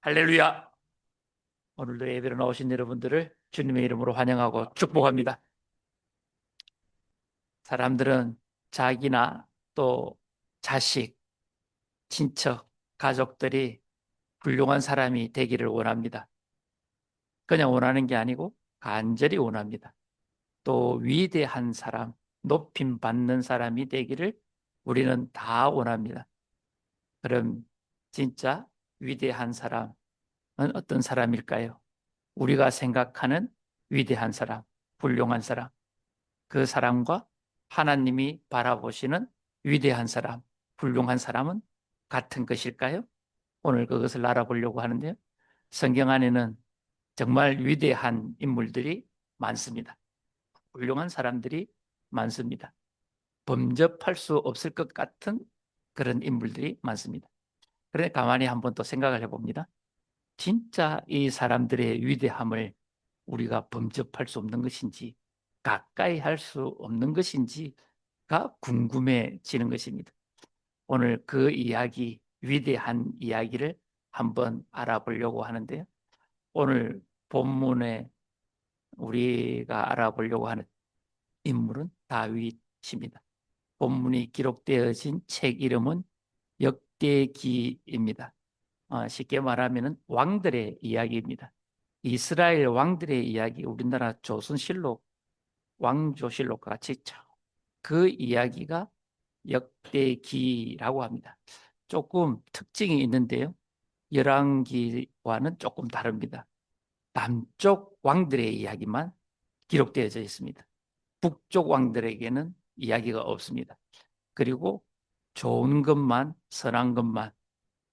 할렐루야! 오늘도 예배로 나오신 여러분들을 주님의 이름으로 환영하고 축복합니다. 사람들은 자기나 또 자식, 친척, 가족들이 훌륭한 사람이 되기를 원합니다. 그냥 원하는 게 아니고 간절히 원합니다. 또 위대한 사람, 높임 받는 사람이 되기를 우리는 다 원합니다. 그럼 진짜 위대한 사람은 어떤 사람일까요? 우리가 생각하는 위대한 사람, 훌륭한 사람, 그 사람과 하나님이 바라보시는 위대한 사람, 훌륭한 사람은 같은 것일까요? 오늘 그것을 알아보려고 하는데요. 성경 안에는 정말 위대한 인물들이 많습니다. 훌륭한 사람들이 많습니다. 범접할 수 없을 것 같은 그런 인물들이 많습니다. 그런데 가만히 한번 또 생각을 해봅니다. 진짜 이 사람들의 위대함을 우리가 범접할 수 없는 것인지 가까이 할 수 없는 것인지가 궁금해지는 것입니다. 오늘 그 이야기, 위대한 이야기를 한번 알아보려고 하는데요. 오늘 본문에 우리가 알아보려고 하는 인물은 다윗입니다. 본문이 기록되어진 책 이름은 역대기입니다. 쉽게 말하면 왕들의 이야기입니다. 이스라엘 왕들의 이야기, 우리나라 조선실록, 왕조실록과 같이 그 이야기가 역대기라고 합니다. 조금 특징이 있는데요. 열왕기와는 조금 다릅니다. 남쪽 왕들의 이야기만 기록되어져 있습니다. 북쪽 왕들에게는 이야기가 없습니다. 그리고 좋은 것만, 선한 것만,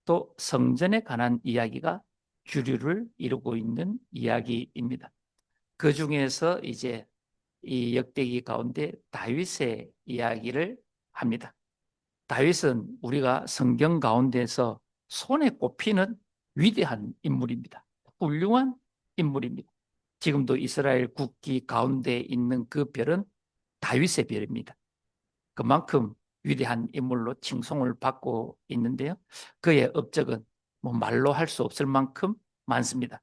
또 성전에 관한 이야기가 주류를 이루고 있는 이야기입니다. 그 중에서 이제 이 역대기 가운데 다윗의 이야기를 합니다. 다윗은 우리가 성경 가운데서 손에 꼽히는 위대한 인물입니다. 훌륭한 인물입니다. 지금도 이스라엘 국기 가운데 있는 그 별은 다윗의 별입니다. 그만큼 위대한 인물로 칭송을 받고 있는데요. 그의 업적은 뭐 말로 할 수 없을 만큼 많습니다.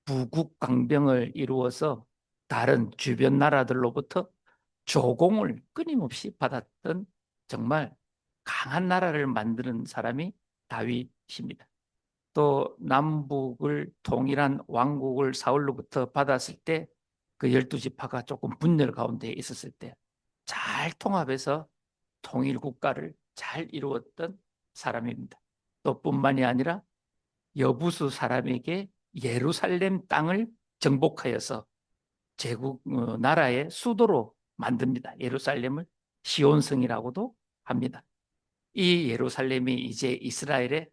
부국강병을 이루어서 다른 주변 나라들로부터 조공을 끊임없이 받았던 정말 강한 나라를 만드는 사람이 다윗입니다. 또 남북을 통일한 왕국을 사울로부터 받았을 때 그 12지파가 조금 분열 가운데 있었을 때 잘 통합해서 통일 국가를 잘 이루었던 사람입니다. 또 뿐만이 아니라 여부수 사람에게 예루살렘 땅을 정복하여서 제국 나라의 수도로 만듭니다. 예루살렘을 시온성이라고도 합니다. 이 예루살렘이 이제 이스라엘의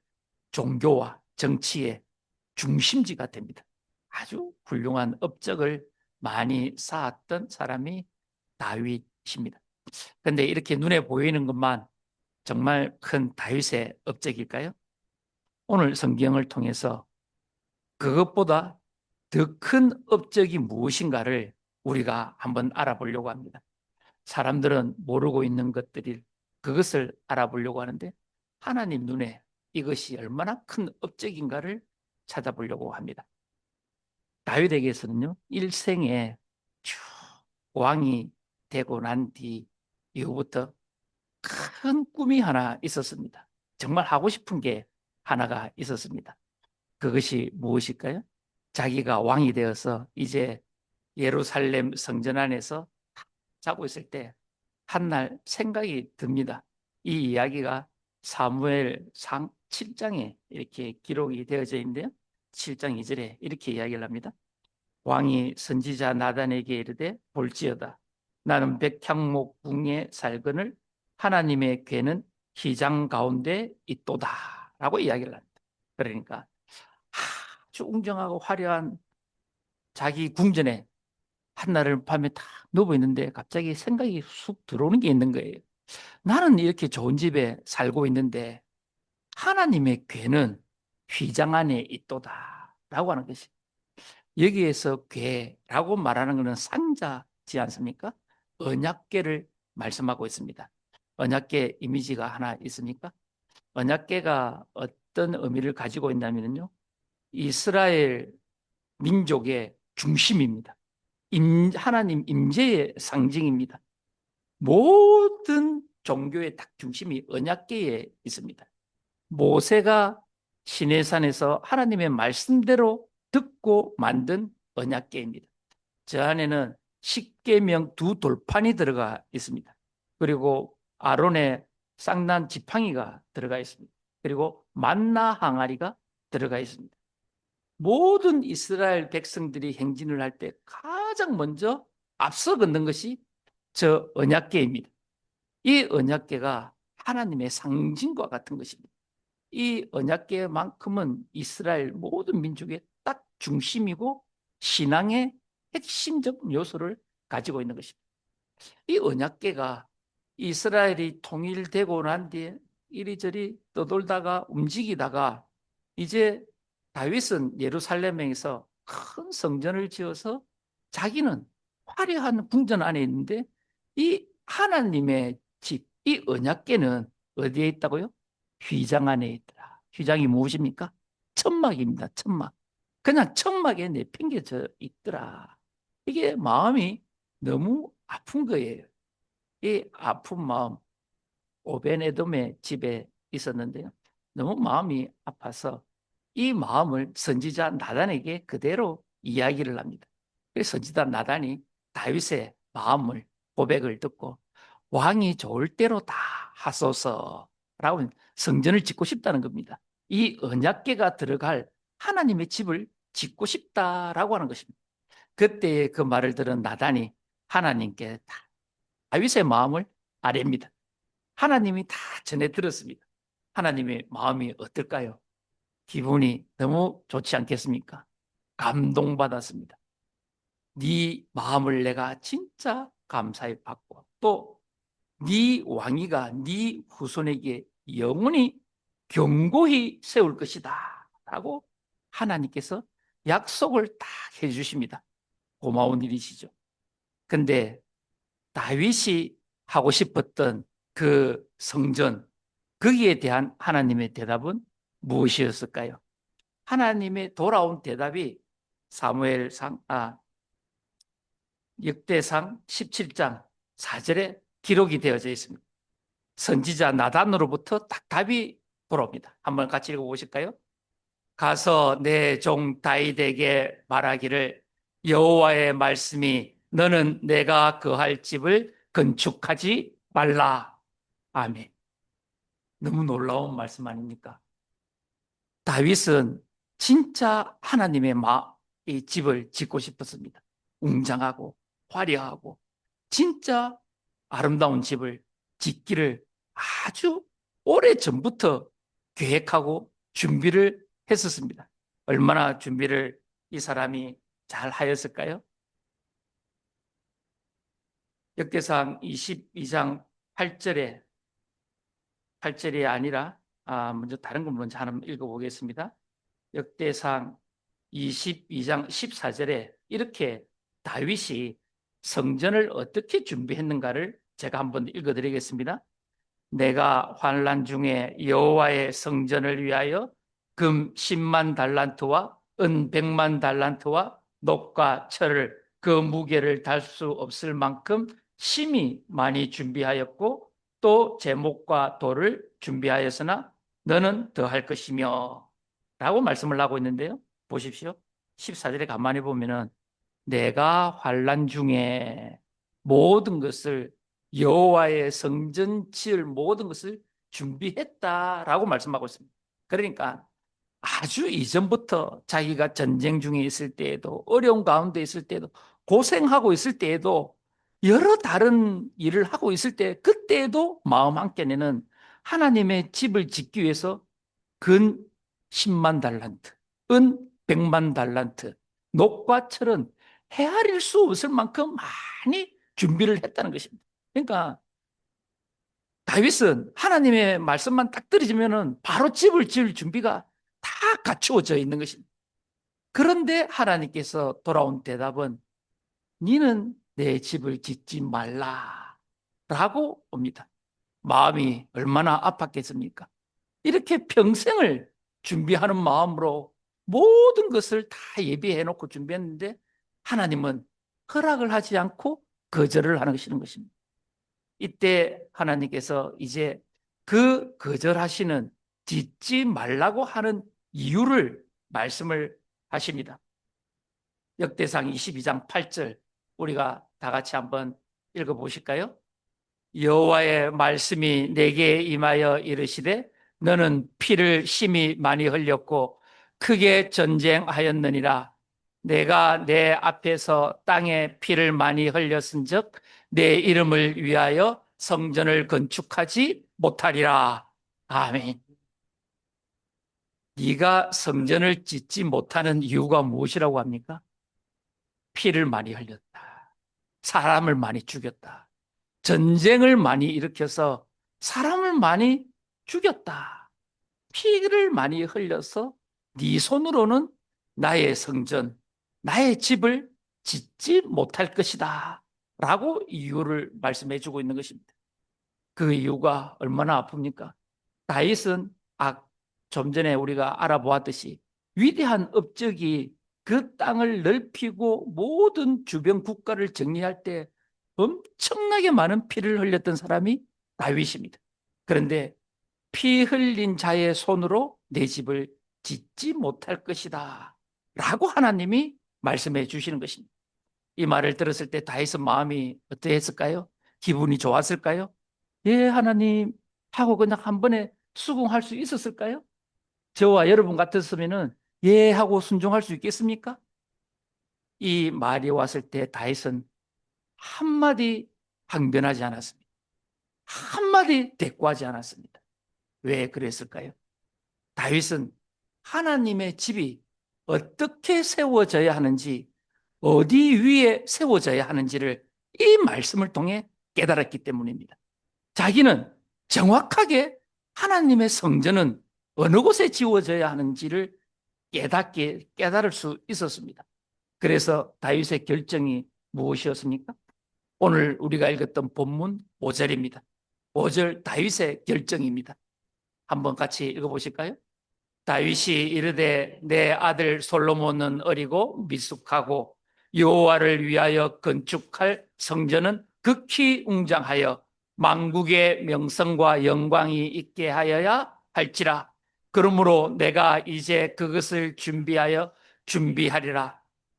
종교와 정치의 중심지가 됩니다. 아주 훌륭한 업적을 많이 쌓았던 사람이 다윗입니다. 그런데 이렇게 눈에 보이는 것만 정말 큰 다윗의 업적일까요? 오늘 성경을 통해서 그것보다 더 큰 업적이 무엇인가를 우리가 한번 알아보려고 합니다. 사람들은 모르고 있는 것들이 그것을 알아보려고 하는데 하나님 눈에 이것이 얼마나 큰 업적인가를 찾아보려고 합니다. 다윗에게서는요, 일생에 쭉 왕이 되고 난 뒤 이후부터 큰 꿈이 하나 있었습니다. 정말 하고 싶은 게 하나가 있었습니다. 그것이 무엇일까요? 자기가 왕이 되어서 이제 예루살렘 성전 안에서 자고 있을 때 한날 생각이 듭니다. 이 이야기가 사무엘상 7장에 이렇게 기록이 되어져 있는데요. 7장 2절에 이렇게 이야기를 합니다. 왕이 선지자 나단에게 이르되 볼지어다 나는 백향목궁에 살거늘 하나님의 궤는 휘장 가운데 있도다 라고 이야기를 합니다. 그러니까 아주 웅장하고 화려한 자기 궁전에 한나를 밤에 딱 누워 있는데 갑자기 생각이 쑥 들어오는 게 있는 거예요. 나는 이렇게 좋은 집에 살고 있는데 하나님의 궤는 휘장 안에 있도다 라고 하는 것이, 여기에서 궤라고 말하는 것은 상자지 않습니까? 언약궤를 말씀하고 있습니다. 언약궤 이미지가 하나 있습니까? 언약궤가 어떤 의미를 가지고 있냐면요, 이스라엘 민족의 중심입니다. 하나님 임재의 상징입니다. 모든 종교의 딱 중심이 언약궤에 있습니다. 모세가 시내산에서 하나님의 말씀대로 듣고 만든 언약궤입니다. 저 안에는 십계명 두 돌판이 들어가 있습니다. 그리고 아론의 쌍난 지팡이가 들어가 있습니다. 그리고 만나 항아리가 들어가 있습니다. 모든 이스라엘 백성들이 행진을 할 때 가장 먼저 앞서 걷는 것이 저 언약궤입니다. 이 언약궤가 하나님의 상징과 같은 것입니다. 이 언약궤만큼은 이스라엘 모든 민족의 딱 중심이고 신앙의 핵심적 요소를 가지고 있는 것입니다. 이 언약궤가 이스라엘이 통일되고 난 뒤에 이리저리 떠돌다가 움직이다가 이제 다윗은 예루살렘에서 큰 성전을 지어서 자기는 화려한 궁전 안에 있는데 이 하나님의 집, 이 언약궤는 어디에 있다고요? 휘장 안에 있더라. 휘장이 무엇입니까? 천막입니다. 천막. 그냥 천막에 내팽개져 있더라. 이게 마음이 너무 아픈 거예요. 이 아픈 마음, 오벤에돔의 집에 있었는데요. 너무 마음이 아파서 이 마음을 선지자 나단에게 그대로 이야기를 합니다. 그래서 선지자 나단이 다윗의 마음을, 고백을 듣고 왕이 좋을 대로 다 하소서라고 성전을 짓고 싶다는 겁니다. 이 언약궤가 들어갈 하나님의 집을 짓고 싶다라고 하는 것입니다. 그때 그 말을 들은 나단이 하나님께 다윗의 마음을 아뢰입니다. 하나님이 다 전해 들었습니다. 하나님의 마음이 어떨까요? 기분이 너무 좋지 않겠습니까? 감동받았습니다. 네 마음을 내가 진짜 감사히 받고 또 네 왕위가 네 후손에게 영원히 견고히 세울 것이다 라고 하나님께서 약속을 딱 해주십니다. 고마운 일이시죠. 근데 다윗이 하고 싶었던 그 성전, 거기에 대한 하나님의 대답은 무엇이었을까요? 하나님의 돌아온 대답이 역대상 17장 4절에 기록이 되어져 있습니다. 선지자 나단으로부터 딱 답이 돌아옵니다. 한번 같이 읽어보실까요? 가서 내 종 다윗에게 말하기를 여호와의 말씀이 너는 내가 거할 집을 건축하지 말라. 아멘. 너무 놀라운 말씀 아닙니까? 다윗은 진짜 하나님의 이 집을 짓고 싶었습니다. 웅장하고 화려하고 진짜 아름다운 집을 짓기를 아주 오래 전부터 계획하고 준비를 했었습니다. 얼마나 준비를 이 사람이 잘 하였을까요? 역대상 22장 8절이 아니라 먼저 다른 거 먼저 하나 읽어보겠습니다. 역대상 22장 14절에 이렇게 다윗이 성전을 어떻게 준비했는가를 제가 한번 읽어드리겠습니다. 내가 환난 중에 여호와의 성전을 위하여 금 10만 달란트와 은 100만 달란트와 녹과 철을 그 무게를 달 수 없을 만큼 심히 많이 준비하였고 또 제목과 돌을 준비하였으나 너는 더할 것이며 라고 말씀을 하고 있는데요. 보십시오. 14절에 가만히 보면은 내가 환난 중에 모든 것을 여호와의 성전 지을 모든 것을 준비했다라고 말씀하고 있습니다. 그러니까 아주 이전부터 자기가 전쟁 중에 있을 때에도 어려운 가운데 있을 때에도 고생하고 있을 때에도 여러 다른 일을 하고 있을 때 그때에도 마음 한켠에는 하나님의 집을 짓기 위해서 근 10만 달란트, 은 100만 달란트, 녹과 철은 헤아릴 수 없을 만큼 많이 준비를 했다는 것입니다. 그러니까 다윗은 하나님의 말씀만 딱 들으시면은 바로 집을 지을 준비가 다 갖추어져 있는 것입니다. 그런데 하나님께서 돌아온 대답은 니는 내 집을 짓지 말라 라고 옵니다. 마음이 얼마나 아팠겠습니까? 이렇게 평생을 준비하는 마음으로 모든 것을 다 예비해 놓고 준비했는데 하나님은 허락을 하지 않고 거절을 하시는 것입니다. 이때 하나님께서 이제 그 거절하시는, 짓지 말라고 하는 이유를 말씀을 하십니다. 역대상 22장 8절 우리가 다 같이 한번 읽어보실까요? 여호와의 말씀이 내게 임하여 이르시되 너는 피를 심히 많이 흘렸고 크게 전쟁하였느니라. 내가 내 앞에서 땅에 피를 많이 흘렸은즉 내 이름을 위하여 성전을 건축하지 못하리라. 아멘. 네가 성전을 짓지 못하는 이유가 무엇이라고 합니까? 피를 많이 흘렸다. 사람을 많이 죽였다. 전쟁을 많이 일으켜서 사람을 많이 죽였다. 피를 많이 흘려서 네 손으로는 나의 성전, 나의 집을 짓지 못할 것이다. 라고 이유를 말씀해 주고 있는 것입니다. 그 이유가 얼마나 아픕니까? 다윗은 좀 전에 우리가 알아보았듯이 위대한 업적이 그 땅을 넓히고 모든 주변 국가를 정리할 때 엄청나게 많은 피를 흘렸던 사람이 다윗입니다. 그런데 피 흘린 자의 손으로 내 집을 짓지 못할 것이다 라고 하나님이 말씀해 주시는 것입니다. 이 말을 들었을 때 다윗은 마음이 어떠했을까요? 기분이 좋았을까요? 예, 하나님 하고 그냥 한 번에 수긍할 수 있었을까요? 저와 여러분 같았으면은 예 하고 순종할 수 있겠습니까? 이 말이 왔을 때 다윗은 한마디 항변하지 않았습니다. 한마디 대꾸하지 않았습니다. 왜 그랬을까요? 다윗은 하나님의 집이 어떻게 세워져야 하는지, 어디 위에 세워져야 하는지를 이 말씀을 통해 깨달았기 때문입니다. 자기는 정확하게 하나님의 성전은 어느 곳에 지워져야 하는지를 깨달을 수 있었습니다. 그래서 다윗의 결정이 무엇이었습니까? 오늘 우리가 읽었던 본문 5절입니다. 5절 다윗의 결정입니다. 한번 같이 읽어보실까요? 다윗이 이르되 내 아들 솔로몬은 어리고 미숙하고 여호와를 위하여 건축할 성전은 극히 웅장하여 만국의 명성과 영광이 있게 하여야 할지라. 그러므로 내가 이제 그것을 준비하리라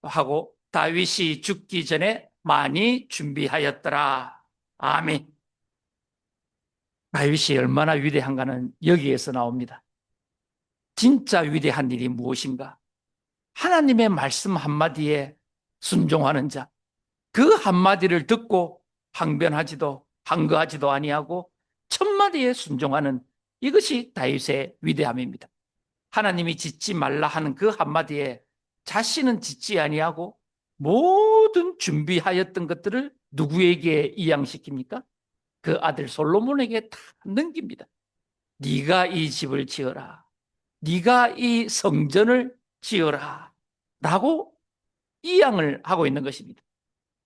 하고 다윗이 죽기 전에 많이 준비하였더라. 아멘. 다윗이 얼마나 위대한가는 여기에서 나옵니다. 진짜 위대한 일이 무엇인가? 하나님의 말씀 한마디에 순종하는 자, 그 한마디를 듣고 항거하지도 아니하고 천마디에 순종하는, 이것이 다윗의 위대함입니다. 하나님이 짓지 말라 하는 그 한마디에 자신은 짓지 아니하고 모든 준비하였던 것들을 누구에게 이양시킵니까? 그 아들 솔로몬에게 다 넘깁니다. 네가 이 집을 지어라. 네가 이 성전을 지어라. 라고 이양을 하고 있는 것입니다.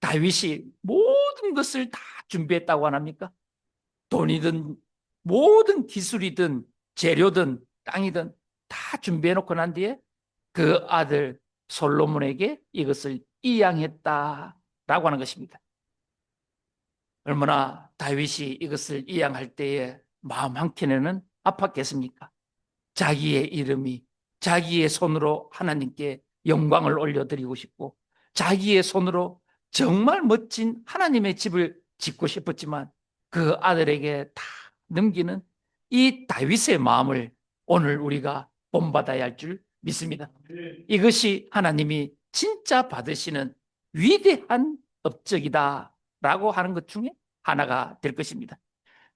다윗이 모든 것을 다 준비했다고 안 합니까? 돈이든 모든 기술이든 재료든 땅이든 다 준비해놓고 난 뒤에 그 아들 솔로몬에게 이것을 이양했다라고 하는 것입니다. 얼마나 다윗이 이것을 이양할 때에 마음 한켠에는 아팠겠습니까? 자기의 이름이 자기의 손으로 하나님께 영광을 올려드리고 싶고 자기의 손으로 정말 멋진 하나님의 집을 짓고 싶었지만 그 아들에게 다 넘기는 이 다윗의 마음을 오늘 우리가 본받아야 할 줄 믿습니다. 이것이 하나님이 진짜 받으시는 위대한 업적이다라고 하는 것 중에 하나가 될 것입니다.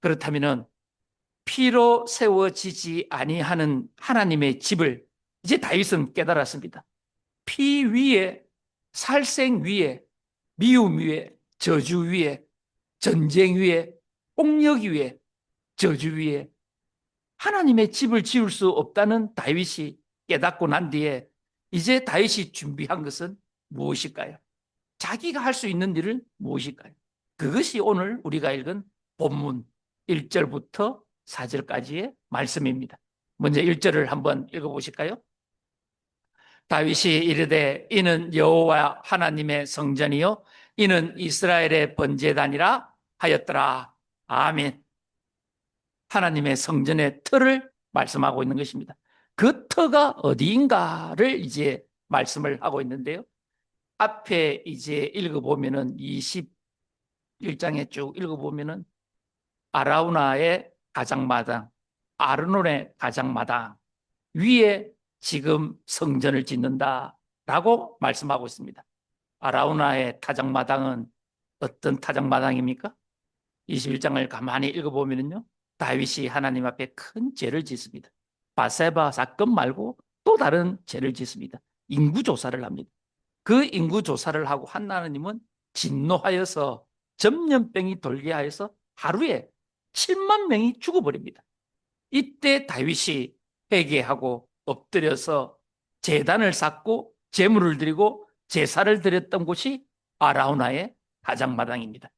그렇다면 피로 세워지지 아니하는 하나님의 집을 이제 다윗은 깨달았습니다. 피 위에, 살생 위에, 미움 위에, 저주 위에, 전쟁 위에, 폭력 위에, 저주 위에 하나님의 집을 지을 수 없다는 다윗이 깨닫고 난 뒤에 이제 다윗이 준비한 것은 무엇일까요? 자기가 할 수 있는 일은 무엇일까요? 그것이 오늘 우리가 읽은 본문 1절부터 4절까지의 말씀입니다. 먼저 1절을 한번 읽어보실까요? 다윗이 이르되 이는 여호와 하나님의 성전이요 이는 이스라엘의 번제단이라 하였더라. 아멘. 하나님의 성전의 틀을 말씀하고 있는 것입니다. 그 터가 어디인가를 이제 말씀을 하고 있는데요. 앞에 이제 읽어보면은 21장에 쭉 읽어보면은 아라우나의 가장마당, 아르논의 가장마당 위에 지금 성전을 짓는다라고 말씀하고 있습니다. 아라우나의 타작마당은 어떤 타작마당입니까? 21장을 가만히 읽어보면요, 다윗이 하나님 앞에 큰 죄를 짓습니다. 바세바 사건 말고 또 다른 죄를 짓습니다. 인구조사를 합니다. 그 인구조사를 하고 하나님은 진노하여서 전염병이 돌게 하여서 하루에 7만 명이 죽어버립니다. 이때 다윗이 회개하고 엎드려서 제단을 쌓고 제물을 드리고 제사를 드렸던 곳이 아라우나의 가장마당입니다.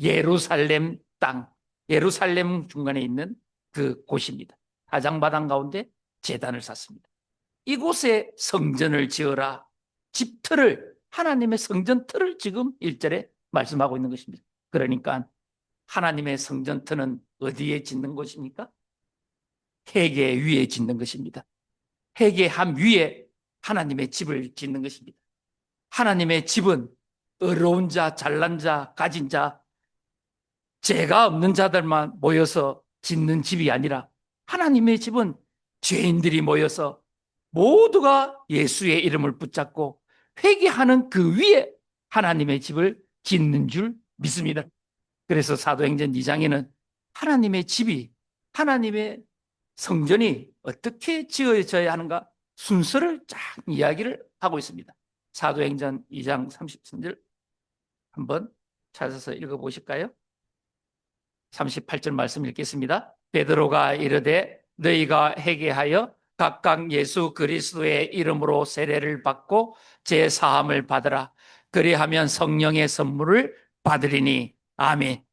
예루살렘 땅, 예루살렘 중간에 있는 그 곳입니다. 가장마당 가운데 제단을 쌓습니다. 이곳에 성전을 지어라. 집틀을, 하나님의 성전 틀을 지금 1절에 말씀하고 있는 것입니다. 그러니까 하나님의 성전 틀은 어디에 짓는 것입니까? 회개 위에 짓는 것입니다. 회개함 위에 하나님의 집을 짓는 것입니다. 하나님의 집은 어려운 자, 잘난 자, 가진 자, 죄가 없는 자들만 모여서 짓는 집이 아니라 하나님의 집은 죄인들이 모여서 모두가 예수의 이름을 붙잡고 회개하는 그 위에 하나님의 집을 짓는 줄 믿습니다. 그래서 사도행전 2장에는 하나님의 집이, 하나님의 성전이 어떻게 지어져야 하는가 순서를 쫙 이야기를 하고 있습니다. 사도행전 2장 33절 한번 찾아서 읽어보실까요? 38절 말씀 읽겠습니다. 베드로가 이르되 너희가 회개하여 각각 예수 그리스도의 이름으로 세례를 받고 제사함을 받으라. 그리하면 성령의 선물을 받으리니. 아멘.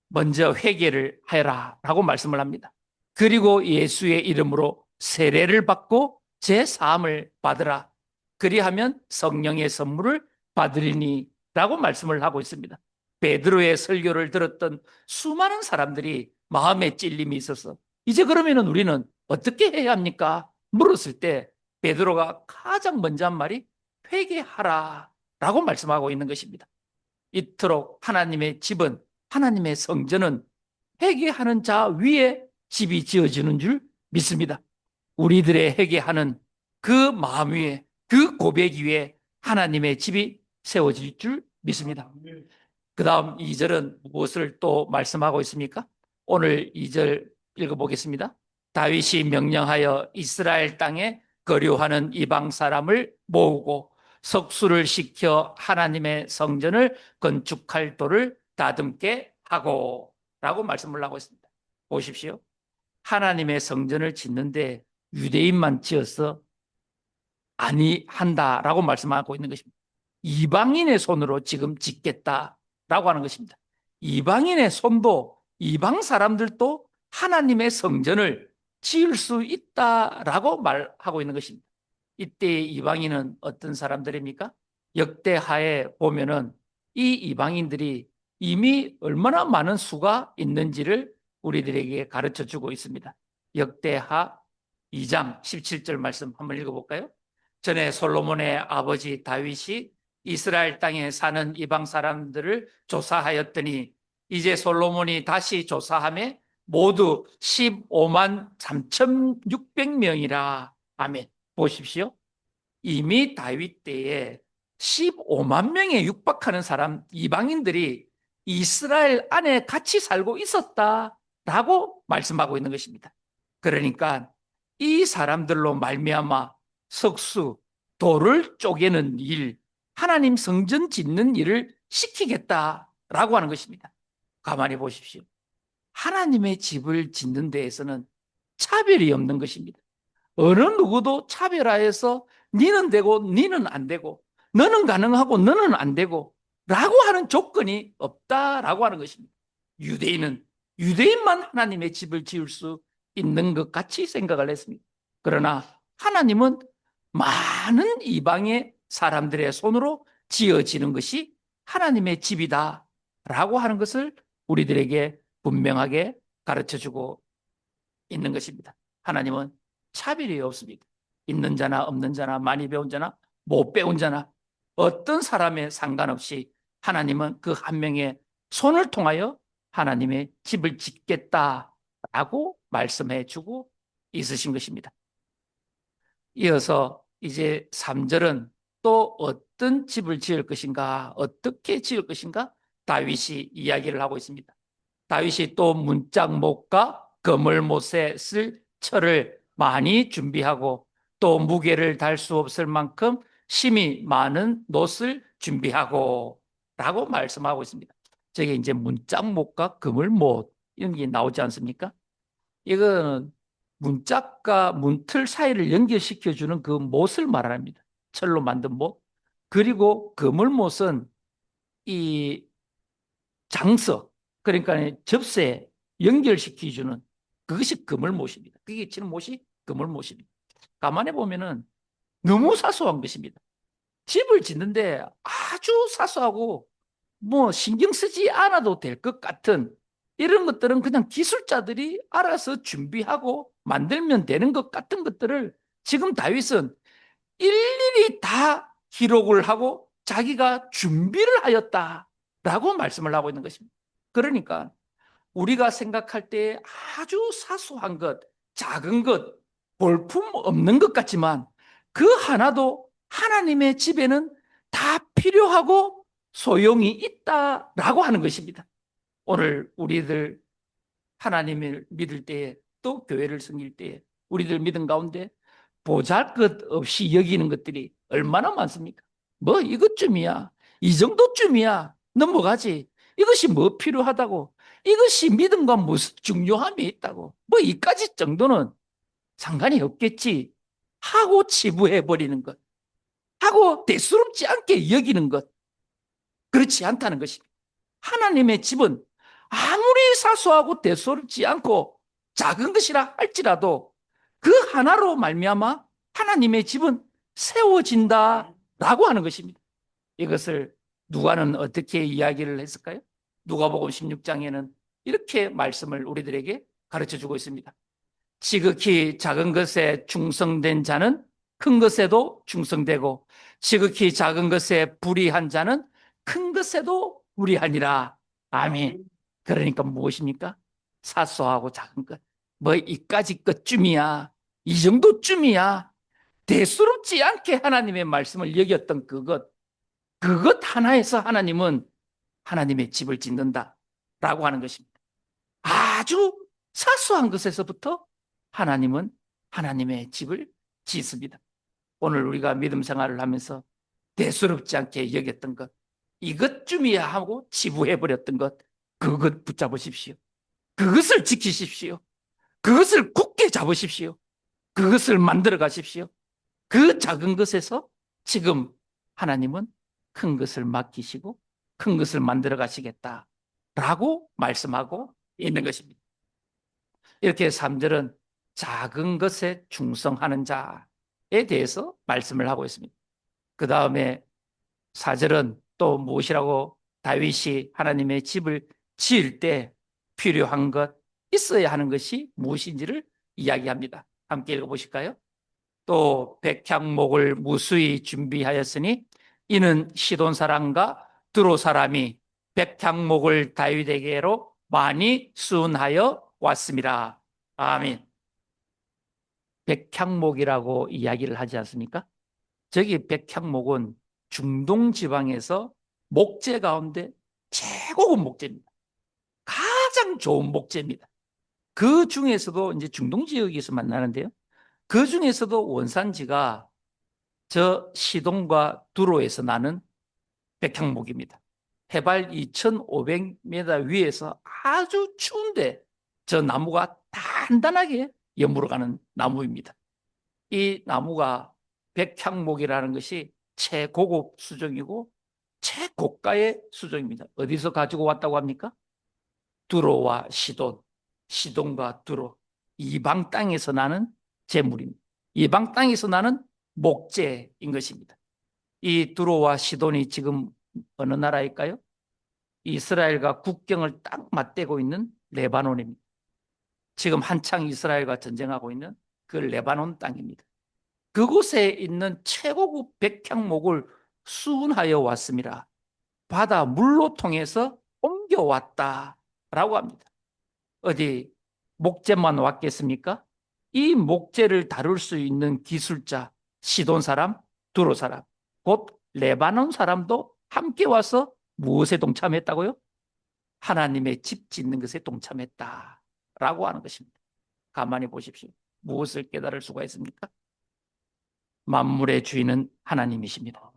먼저 회개를 하여라 라고 말씀을 합니다. 그리고 예수의 이름으로 세례를 받고 제사함을 받으라. 그리하면 성령의 선물을 받으리니 라고 말씀을 하고 있습니다. 베드로의 설교를 들었던 수많은 사람들이 마음에 찔림이 있어서 이제 그러면은 우리는 어떻게 해야 합니까? 물었을 때 베드로가 가장 먼저 한 말이 회개하라 라고 말씀하고 있는 것입니다. 이토록 하나님의 집은, 하나님의 성전은 회개하는 자 위에 집이 지어지는 줄 믿습니다. 우리들의 회개하는 그 마음 위에, 그 고백 위에 하나님의 집이 세워질 줄 믿습니다. 그 다음 2절은 무엇을 또 말씀하고 있습니까? 오늘 2절 읽어보겠습니다. 다윗이 명령하여 이스라엘 땅에 거류하는 이방 사람을 모으고 석수를 시켜 하나님의 성전을 건축할 도를 다듬게 하고 라고 말씀을 하고 있습니다. 보십시오. 하나님의 성전을 짓는데 유대인만 지어서 아니한다라고 말씀하고 있는 것입니다. 이방인의 손으로 지금 짓겠다라고 하는 것입니다. 이방인의 손도, 이방 사람들도 하나님의 성전을 지을 수 있다라고 말하고 있는 것입니다. 이때의 이방인은 어떤 사람들입니까? 역대하에 보면은 이 이방인들이 이미 얼마나 많은 수가 있는지를 우리들에게 가르쳐 주고 있습니다. 역대하 2장 17절 말씀 한번 읽어볼까요? 전에 솔로몬의 아버지 다윗이 이스라엘 땅에 사는 이방 사람들을 조사하였더니 이제 솔로몬이 다시 조사함에 모두 15만 3,600명이라. 아멘. 보십시오. 이미 다윗 때에 15만 명에 육박하는 사람, 이방인들이 이스라엘 안에 같이 살고 있었다라고 말씀하고 있는 것입니다. 그러니까 이 사람들로 말미암아 석수, 돌을 쪼개는 일, 하나님 성전 짓는 일을 시키겠다라고 하는 것입니다. 가만히 보십시오. 하나님의 집을 짓는 데에서는 차별이 없는 것입니다. 어느 누구도 차별화해서 니는 되고 니는 안 되고 너는 가능하고 너는 안 되고 라고 하는 조건이 없다라고 하는 것입니다. 유대인은 유대인만 하나님의 집을 지을 수 있는 것 같이 생각을 했습니다. 그러나 하나님은 많은 이방의 사람들의 손으로 지어지는 것이 하나님의 집이다 라고 하는 것을 우리들에게 분명하게 가르쳐주고 있는 것입니다. 하나님은 차별이 없습니다. 있는 자나 없는 자나 많이 배운 자나 못 배운 자나 어떤 사람에 상관없이 하나님은 그 한 명의 손을 통하여 하나님의 집을 짓겠다라고 말씀해 주고 있으신 것입니다. 이어서 이제 3절은 또 어떤 집을 지을 것인가, 어떻게 지을 것인가 다윗이 이야기를 하고 있습니다. 다윗이 또 문짝목과 그물못에 쓸 철을 많이 준비하고 또 무게를 달 수 없을 만큼 심이 많은 놋을 준비하고 라고 말씀하고 있습니다. 저게 이제 문짝목과 그물못 이런 게 나오지 않습니까? 이거는 문짝과 문틀 사이를 연결시켜주는 그 못을 말합니다. 철로 만든 못. 그리고 그물못은 이 장석, 그러니까 접시에 연결시켜주는 그것이 그물못입니다. 그게 치는 못이 그물못입니다. 가만히 보면은 너무 사소한 것입니다. 집을 짓는데 아주 사소하고 뭐 신경 쓰지 않아도 될 것 같은 이런 것들은 그냥 기술자들이 알아서 준비하고 만들면 되는 것 같은 것들을 지금 다윗은 일일이 다 기록을 하고 자기가 준비를 하였다라고 말씀을 하고 있는 것입니다. 그러니까 우리가 생각할 때 아주 사소한 것, 작은 것, 볼품 없는 것 같지만 그 하나도 하나님의 집에는 다 필요하고 소용이 있다라고 하는 것입니다. 오늘 우리들 하나님을 믿을 때에 또 교회를 섬길 때에 우리들 믿음 가운데 보잘것없이 여기는 것들이 얼마나 많습니까? 뭐 이것쯤이야, 이 정도쯤이야, 넘어가지. 이것이 뭐 필요하다고, 이것이 믿음과 무슨 중요함이 있다고, 뭐 이까지 정도는 상관이 없겠지 하고 치부해버리는 것, 하고 대수롭지 않게 여기는 것, 그렇지 않다는 것입니다. 하나님의 집은 아무리 사소하고 대수롭지 않고 작은 것이라 할지라도 그 하나로 말미암아 하나님의 집은 세워진다라고 하는 것입니다. 이것을 누가는 어떻게 이야기를 했을까요? 누가복음 16장에는 이렇게 말씀을 우리들에게 가르쳐 주고 있습니다. 지극히 작은 것에 충성된 자는 큰 것에도 충성되고 지극히 작은 것에 불의한 자는 큰 것에도 불의하니라. 아멘. 그러니까 무엇입니까? 사소하고 작은 것. 뭐 이까지 것쯤이야. 이 정도쯤이야. 대수롭지 않게 하나님의 말씀을 여겼던 그것. 그것 하나에서 하나님은 하나님의 집을 짓는다라고 하는 것입니다. 아주 사소한 것에서부터 하나님은 하나님의 집을 짓습니다. 오늘 우리가 믿음 생활을 하면서 대수롭지 않게 여겼던 것, 이것쯤이야 하고 치부해버렸던 것, 그것 붙잡으십시오. 그것을 지키십시오. 그것을 굳게 잡으십시오. 그것을 만들어 가십시오. 그 작은 것에서 지금 하나님은 큰 것을 맡기시고 큰 것을 만들어 가시겠다라고 말씀하고 있는 것입니다. 이렇게 3절은 작은 것에 충성하는 자에 대해서 말씀을 하고 있습니다. 그 다음에 4절은 또 무엇이라고 다윗이 하나님의 집을 지을 때 필요한 것, 있어야 하는 것이 무엇인지를 이야기합니다. 함께 읽어보실까요? 또 백향목을 무수히 준비하였으니 이는 시돈 사람과 두로 사람이 백향목을 다윗에게로 많이 수운하여 왔습니다. 아멘. 백향목이라고 이야기를 하지 않습니까? 저기 백향목은 중동 지방에서 목재 가운데 최고급 목재입니다. 가장 좋은 목재입니다. 그 중에서도 이제 중동 지역에서 만나는데요. 그 중에서도 원산지가 저 시돈과 두로에서 나는 백향목입니다. 해발 2,500m 위에서 아주 추운데 저 나무가 단단하게 여물어가는 나무입니다. 이 나무가 백향목이라는 것이 최고급 수종이고 최고가의 수종입니다. 어디서 가지고 왔다고 합니까? 두로와 시돈, 시돈과 두로, 이방 땅에서 나는 재물입니다. 이방 땅에서 나는 목재인 것입니다. 이 두로와 시돈이 지금 어느 나라일까요? 이스라엘과 국경을 딱 맞대고 있는 레바논입니다. 지금 한창 이스라엘과 전쟁하고 있는 그 레바논 땅입니다. 그곳에 있는 최고급 백향목을 수운하여 왔습니다. 바다 물로 통해서 옮겨왔다라고 합니다. 어디 목재만 왔겠습니까? 이 목재를 다룰 수 있는 기술자, 시돈 사람, 두로 사람, 곧 레바논 사람도 함께 와서 무엇에 동참했다고요? 하나님의 집 짓는 것에 동참했다라고 하는 것입니다. 가만히 보십시오. 무엇을 깨달을 수가 있습니까? 만물의 주인은 하나님이십니다.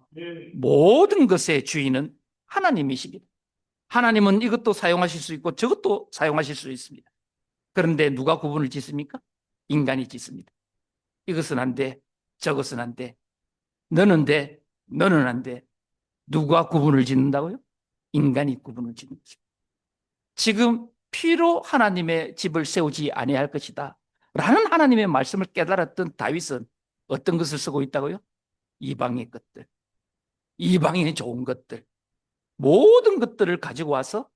모든 것의 주인은 하나님이십니다. 하나님은 이것도 사용하실 수 있고 저것도 사용하실 수 있습니다. 그런데 누가 구분을 짓습니까? 인간이 짓습니다. 이것은 안 돼, 저것은 안 돼, 너는 돼, 너는 안 돼. 누가 구분을 짓는다고요? 인간이 구분을 짓는 거죠. 지금 피로 하나님의 집을 세우지 아니할 것이다 라는 하나님의 말씀을 깨달았던 다윗은 어떤 것을 쓰고 있다고요? 이방의 것들, 이방의 좋은 것들, 모든 것들을 가지고 와서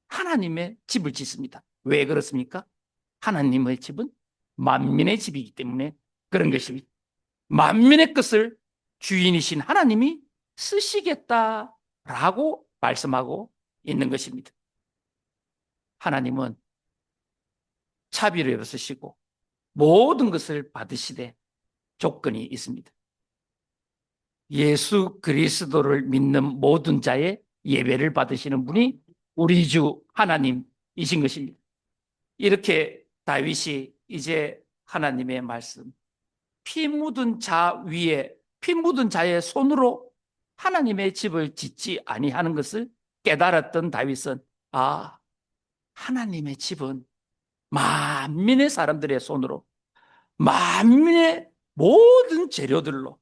하나님의 집을 짓습니다. 왜 그렇습니까? 하나님의 집은 만민의 집이기 때문에 그런 것입니다. 만민의 것을 주인이신 하나님이 쓰시겠다라고 말씀하고 있는 것입니다. 하나님은 차비를 없으시고 모든 것을 받으시되 조건이 있습니다. 예수 그리스도를 믿는 모든 자의 예배를 받으시는 분이 우리 주 하나님이신 것입니다. 이렇게 다윗이 이제 하나님의 말씀, 피 묻은 자 위에, 피 묻은 자의 손으로 하나님의 집을 짓지 아니하는 것을 깨달았던 다윗은 하나님의 집은 만민의 사람들의 손으로 만민의 모든 재료들로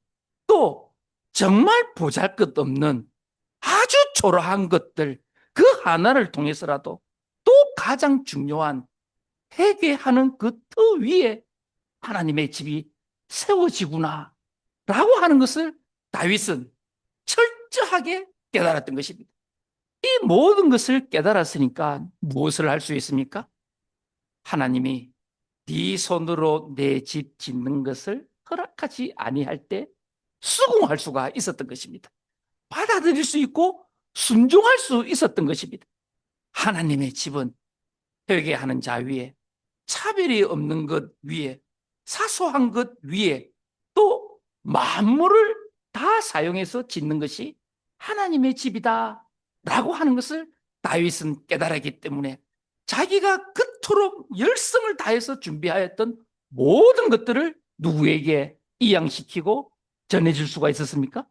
또 정말 보잘것없는 아주 초라한 것들 그 하나를 통해서라도 또 가장 중요한 회개하는 그 터 위에 하나님의 집이 세워지구나 라고 하는 것을 다윗은 철저하게 깨달았던 것입니다. 이 모든 것을 깨달았으니까 무엇을 할 수 있습니까? 하나님이 네 손으로 내 집 짓는 것을 허락하지 아니할 때 수긍할 수가 있었던 것입니다. 받아들일 수 있고 순종할 수 있었던 것입니다. 하나님의 집은 회개하는 자 위에, 차별이 없는 것 위에, 사소한 것 위에 또 만물을 다 사용해서 짓는 것이 하나님의 집이다 라고 하는 것을 다윗은 깨달았기 때문에 자기가 그토록 열성을 다해서 준비하였던 모든 것들을 누구에게 이양시키고 전해줄 수가 있었습니까?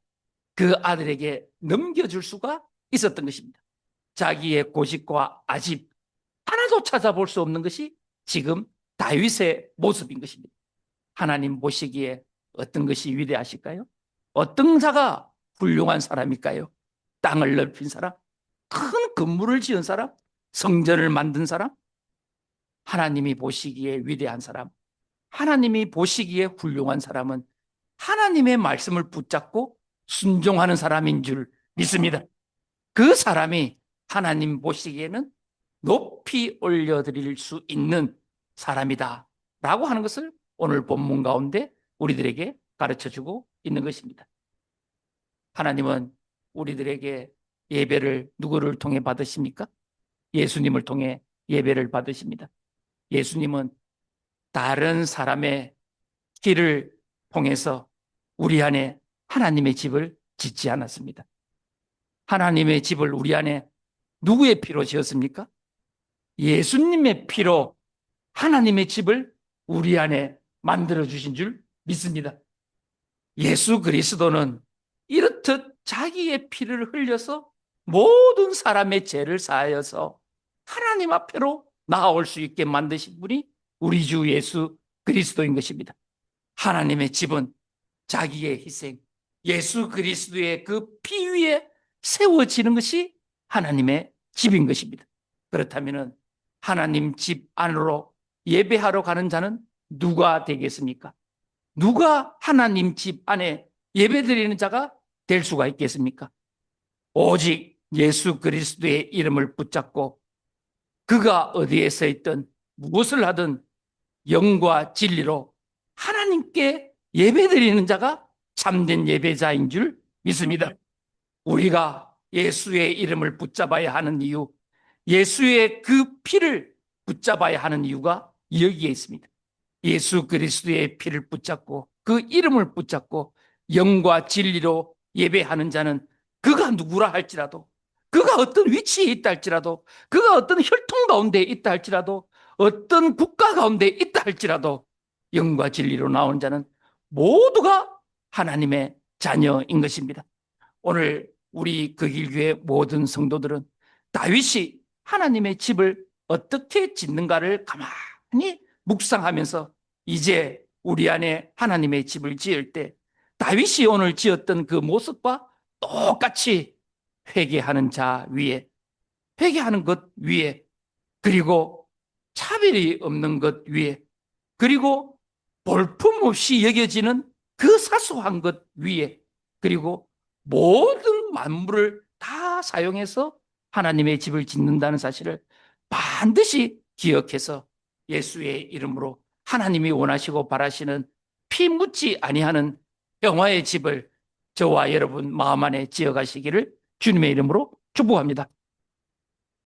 그 아들에게 넘겨줄 수가 있었던 것입니다. 자기의 고집과 아집 하나도 찾아볼 수 없는 것이 지금 다윗의 모습인 것입니다. 하나님 보시기에 어떤 것이 위대하실까요? 어떤 자가 훌륭한 사람일까요? 땅을 넓힌 사람? 큰 건물을 지은 사람? 성전을 만든 사람? 하나님이 보시기에 위대한 사람, 하나님이 보시기에 훌륭한 사람은 하나님의 말씀을 붙잡고 순종하는 사람인 줄 믿습니다. 그 사람이 하나님 보시기에는 높이 올려드릴 수 있는 사람이다 라고 하는 것을 오늘 본문 가운데 우리들에게 가르쳐주고 있는 것입니다. 하나님은 우리들에게 예배를 누구를 통해 받으십니까? 예수님을 통해 예배를 받으십니다. 예수님은 다른 사람의 길을 통해서 우리 안에 하나님의 집을 짓지 않았습니다. 하나님의 집을 우리 안에 누구의 피로 지었습니까? 예수님의 피로 하나님의 집을 우리 안에 만들어주신 줄 믿습니다. 예수 그리스도는 이렇듯 자기의 피를 흘려서 모든 사람의 죄를 사하여서 하나님 앞으로 나아올 수 있게 만드신 분이 우리 주 예수 그리스도인 것입니다. 하나님의 집은 자기의 희생, 예수 그리스도의 그 피 위에 세워지는 것이 하나님의 집인 것입니다. 그렇다면 하나님 집 안으로 예배하러 가는 자는 누가 되겠습니까? 누가 하나님 집 안에 예배드리는 자가 될 수가 있겠습니까? 오직 예수 그리스도의 이름을 붙잡고 그가 어디에 서 있든 무엇을 하든 영과 진리로 하나님께 예배드리는 자가 참된 예배자인 줄 믿습니다. 우리가 예수의 이름을 붙잡아야 하는 이유, 예수의 그 피를 붙잡아야 하는 이유가 여기에 있습니다. 예수 그리스도의 피를 붙잡고 그 이름을 붙잡고 영과 진리로 예배하는 자는 그가 누구라 할지라도, 그가 어떤 위치에 있다 할지라도, 그가 어떤 혈통 가운데 있다 할지라도, 어떤 국가 가운데 있다 할지라도 영과 진리로 나온 자는 모두가 하나님의 자녀인 것입니다. 오늘 우리 거길교회 모든 성도들은 다윗이 하나님의 집을 어떻게 짓는가를 가만히 묵상하면서 이제 우리 안에 하나님의 집을 지을 때 다윗이 오늘 지었던 그 모습과 똑같이 회개하는 자 위에, 회개하는 것 위에, 그리고 차별이 없는 것 위에, 그리고 볼품없이 여겨지는 그 사소한 것 위에, 그리고 모든 만물을 다 사용해서 하나님의 집을 짓는다는 사실을 반드시 기억해서 예수의 이름으로 하나님이 원하시고 바라시는 피 묻지 아니하는 평화의 집을 저와 여러분 마음 안에 지어가시기를 주님의 이름으로 축복합니다.